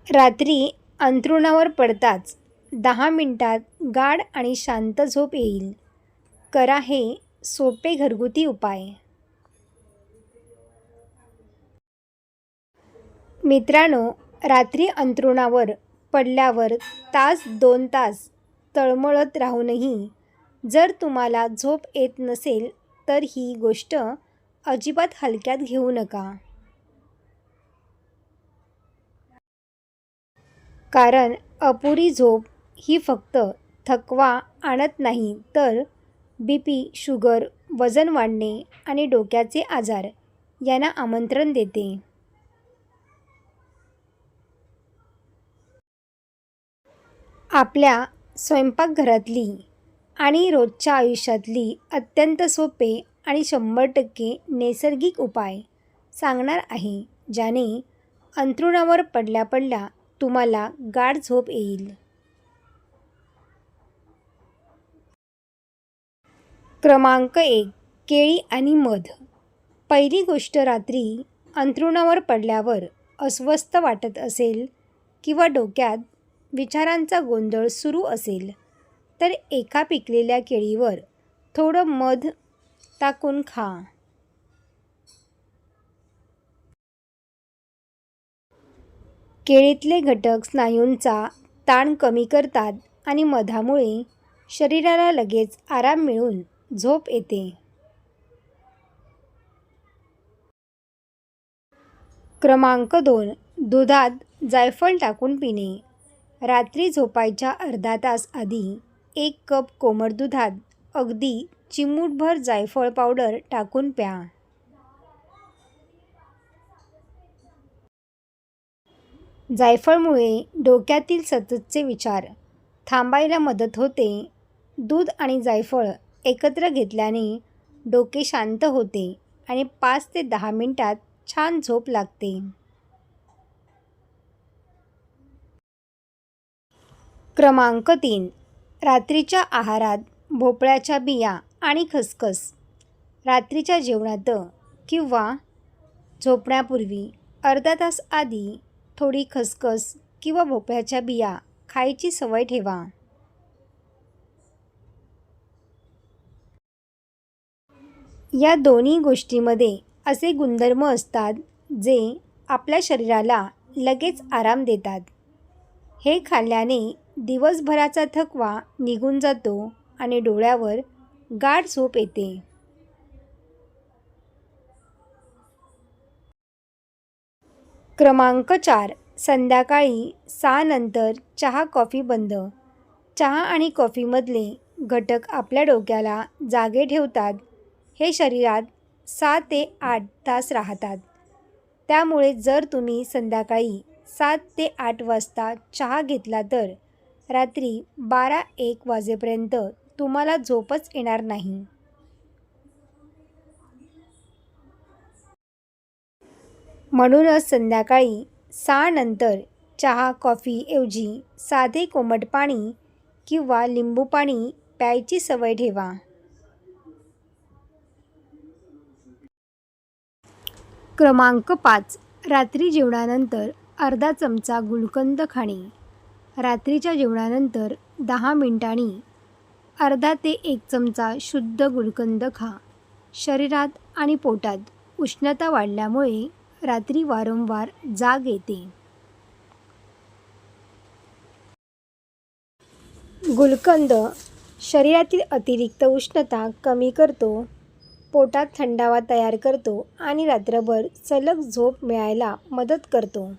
रात्री अंथरुणावर पडताच 10 मिनिटात गाढ आणि शांत झोप येईल. करा हे सोपे घरगुती उपाय. मित्रांनो, रात्री अंथरुणावर पडल्यावर तास 2 तास तळमळत राहूनही जर तुम्हाला झोप येत नसेल तर ही गोष्ट अजिबात हलक्यात घेऊ नका. कारण अपुरी झोप ही फक्त थकवा आणत नाही तर BP, शुगर, वजन वाढणे आणि डोक्याचे आजार यांना आमंत्रण देते. आपल्या स्वयंपाकघरातली आणि रोजच्या आयुष्यातली अत्यंत सोपे आणि 100% नैसर्गिक उपाय सांगणार आहे, ज्याने अंथरुणावर पडल्या पडल्या तुम्हाला गाढ झोप येईल. क्रमांक 1. केळी आणि मध. पहिली गोष्ट, रात्री अंथरुणावर पडल्यावर अस्वस्थ वाटत असेल किंवा डोक्यात विचारांचा गोंधळ सुरू असेल तर एका पिकलेल्या केळीवर थोडं मध टाकून खा. केळीतले घटक स्नायूंचा ताण कमी करतात आणि मधामुळे शरीराला लगेच आराम मिळून झोप येते. क्रमांक 2. दुधात जायफळ टाकून पिणे. रात्री झोपायच्या अर्धा तास आधी 1 कप कोमट दुधात अगदी चिमूटभर जायफळ पावडर टाकून प्या. जायफळमुळे डोक्यातील सततचे विचार थांबायला मदत होते. दूध आणि जायफळ एकत्र घेतल्याने डोके शांत होते आणि 5 ते 10 मिनिटात छान झोप लागते. क्रमांक 3. रात्रीच्या आहारात भोपळ्याच्या बिया आणि खसखस. रात्रीच्या जेवणात किंवा झोपण्यापूर्वी अर्धा तास आधी थोडी खसखस किंवा भोपळ्याच्या बिया खायची सवय ठेवा. या दोन्ही गोष्टींमध्ये असे गुणधर्म असतात जे आपल्या शरीराला लगेच आराम देतात. हे खाल्ल्याने दिवसभराचा थकवा निघून जातो आणि डोळ्यावर गाढ झोप येते. क्रमांक 4. संध्याकाळी 6 नंतर चहा कॉफी बंद. चहा आणि कॉफीमधले घटक आपल्या डोक्याला जागे ठेवतात. हे शरीरात 6 ते 8 तास राहतात. त्यामुळे जर तुम्ही संध्याकाळी 7 ते 8 वाजता चहा घेतला तर रात्री 12-1 वाजेपर्यंत तुम्हाला झोपच येणार नाही. म्हणूनच संध्याकाळी 6 नंतर चहा कॉफीऐवजी साधे कोमट पाणी किंवा लिंबू पाणी प्यायची सवय ठेवा. क्रमांक 5. रात्री जेवणानंतर अर्धा चमचा गुलकंद खाणे. रात्रीच्या जेवणानंतर 10 मिनिटांनी अर्धा ते 1 चमचा शुद्ध गुलकंद खा. शरीरात आणि पोटात उष्णता वाढल्यामुळे रात्री वारंवार जाग येते. गुलकंद शरीरातील अतिरिक्त उष्णता कमी करतो, पोटात थंडावा तयार करतो आणि रात्रभर सलग झोप मिळायला मदत करतो.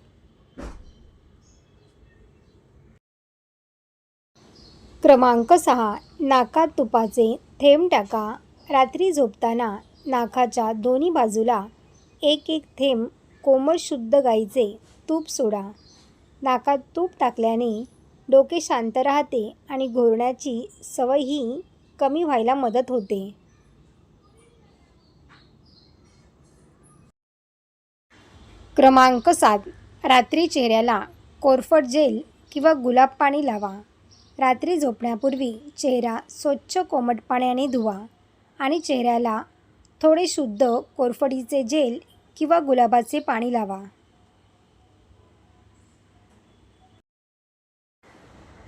क्रमांक 6. नाकात तुपाचे थेंब टाका. रात्री झोपताना नाकाच्या दोन्ही बाजूला 1-1 थेंब कोमट शुद्ध गाईचे तूप सोडा. नाकात तूप टाकल्याने डोके शांत राहते आणि घोरण्याची सवयही कमी व्हायला मदत होते. क्रमांक 7. रात्री चेहऱ्याला कोरफड जेल किंवा गुलाब पाणी लावा. रात्री झोपण्यापूर्वी चेहरा स्वच्छ कोमट पाण्याने धुवा आणि चेहऱ्याला थोडे शुद्ध कोरफडीचे जेल किंवा गुलाबाचे पाणी लावा.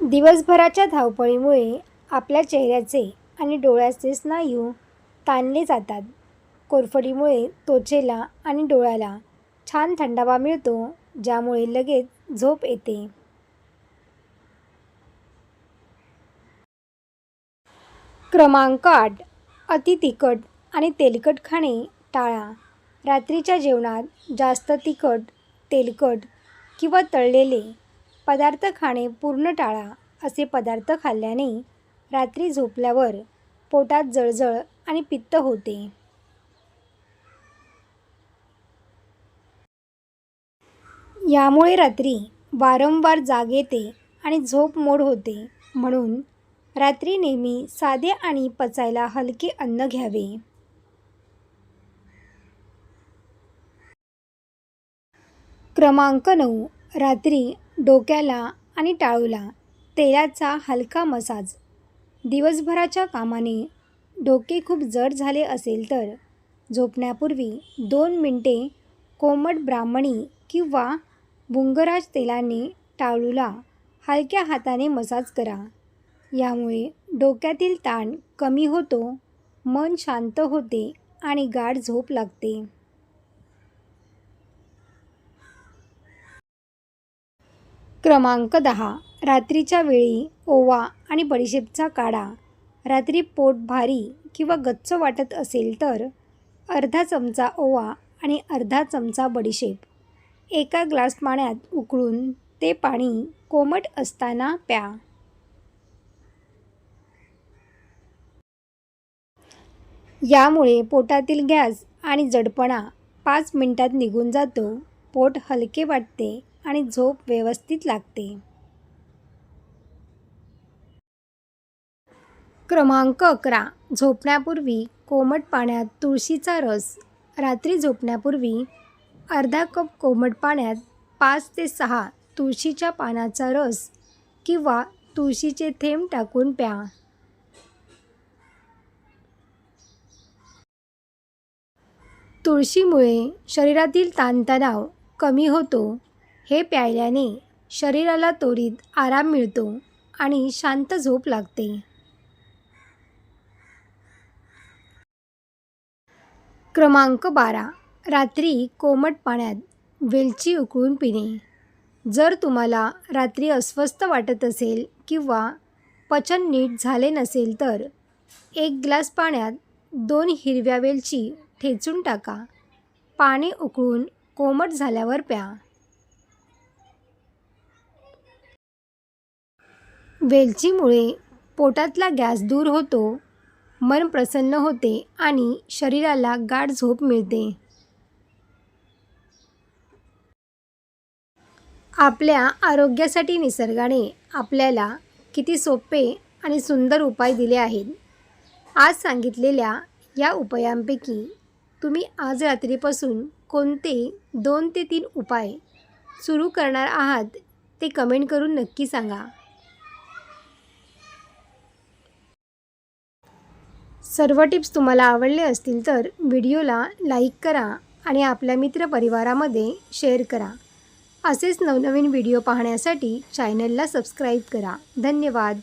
दिवसभराच्या धावपळीमुळे आपल्या चेहऱ्याचे आणि डोळ्याचे स्नायू ताणले जातात. कोरफडीमुळे त्वचेला आणि डोळ्याला छान थंडावा मिळतो, ज्यामुळे लगेच झोप येते. क्रमांक 8. अति तिखट आणि तेलकट खाणे टाळा. रात्रीच्या जेवणात जास्त तिखट, तेलकट किंवा तळलेले पदार्थ खाणे पूर्ण टाळा. असे पदार्थ खाल्ल्याने रात्री झोपल्यावर पोटात जळजळ आणि पित्त होते. यामुळे रात्री वारंवार जाग येते आणि झोप मोड होते. म्हणून रात्री नेहमी साधे आणि पचायला हलके अन्न घ्यावे. क्रमांक 9. रात्री डोक्याला आणि टाळूला तेलाचा हलका मसाज. दिवसभराच्या कामाने डोके खूप जड झाले असेल तर झोपण्यापूर्वी 2 मिनिटे कोमट ब्राह्मणी किंवा भृंगराज तेलाने टाळूला हलक्या हाताने मसाज करा. यामुळे डोक्यातील ताण कमी होतो, मन शांत होते आणि गाढ झोप लागते. क्रमांक 10. रात्रीच्या वेळी ओवा आणि बडीशेपचा काढा. रात्री पोट भारी किंवा गच्च वाटत असेल तर अर्धा चमचा ओवा आणि अर्धा चमचा बडीशेप एका ग्लास पाण्यात उकळून ते पाणी कोमट असताना प्या. यामुळे पोटातील गॅस आणि जडपणा 5 मिनिटात निघून जातो, पोट हलके वाटते आणि झोप व्यवस्थित लागते. क्रमांक 11. झोपण्यापूर्वी कोमट पाण्यात तुळशीचा रस. रात्री झोपण्यापूर्वी अर्धा कप कोमट पाण्यात 5 ते 6 तुळशीच्या पानाचा रस किंवा तुळशीचे थेंब टाकून प्या. तुळशीमुळे शरीरातील ताणतणाव कमी होतो. हे प्यायल्याने शरीराला त्वरित आराम मिळतो आणि शांत झोप लागते. क्रमांक 12. रात्री कोमट पाण्यात वेलची उकळून पिणे. जर तुम्हाला रात्री अस्वस्थ वाटत असेल किंवा पचन नीट झाले नसेल तर 1 ग्लास पाण्यात 2 हिरव्या वेलची ठेचून टाका. पाणी उकळून कोमट झाल्यावर प्या. वेलचीमुळे पोटातला गॅस दूर होतो, मन प्रसन्न होते आणि शरीराला गाढ झोप मिळते. आपल्या आरोग्यासाठी निसर्गाने आपल्याला किती सोपे आणि सुंदर उपाय दिले आहेत. आज सांगितलेल्या या उपायांपैकी तुम्ही आज रात्रीपासून कोणते 2 ते 3 उपाय सुरू करणार आहात ते कमेंट करून नक्की सांगा. सर्व टिप्स तुम्हाला आवडले असतील तर व्हिडिओला लाईक करा आणि आपल्या मित्रपरिवारामध्ये शेअर करा. असेच नवनवीन व्हिडिओ पाहण्यासाठी चॅनलला सबस्क्राईब करा. धन्यवाद.